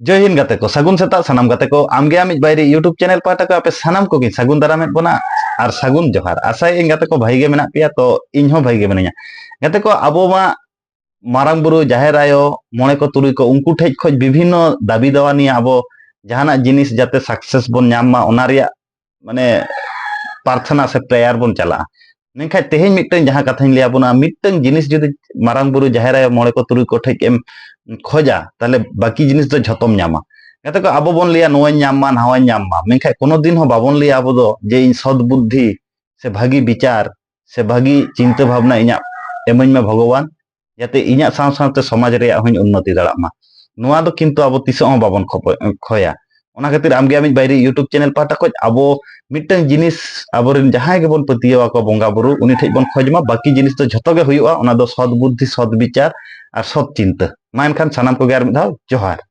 जय हिंद गाते को सगुन सेता सानाम गाते को आमगे आमिज बायरे यूट्यूब चैनल पाटा को आपे सानाम को गिन सगुन दारामेद बना और सगुन जोहार आशा इन गाते को भाईगे मेना पिया तो इन हो भाईगे मेनाया गाते को अबो मा मारांग बुरु जाहेर आयो मोने को तुरुई को उनकु ठेज खोज विभिन्न दाबी दावा निया अबो जहाना जिनिस जाते सक्सेस बन नाम मा ओना रिया माने प्रार्थना से प्रेयर बन चला मेनखा तेहेज मिटन जहां कथाñ लिया बना मिटन जिनिस जदि मारांग बुरु जाहेर आयो मोने को तुरुई को ठेज एम खोजा ताले बाकी जिनिस दो झतम नामा गाते को आबो बन लिया नोय नामा नहावा नामा मेनखा कोनो दिन हो बाबन लिया आबो दो जे इन सद बुद्धि से भागी विचार से भागी चिंता भावना इना एमन में भगवान जाते इना साव सावते समाज रे होñ उन्नति दाड़ामा नोआ दो किंतु आबो तिसो हो बाबन खोया ओना खातिर आमगे आमिज बायरे यूट्यूब चैनल पाटा खोज आबो मिटन जिनिस आबोरेन जहां के बन पतियावा को बोंगा बुरु उनी ठेज बन खोजमा बाकी जिनिस तो झतो गे हुयुआ ओना दो सद बुद्धि सद विचार और सद चिंता मा एनखान सानाम को गे आर मिद धाव जोहार।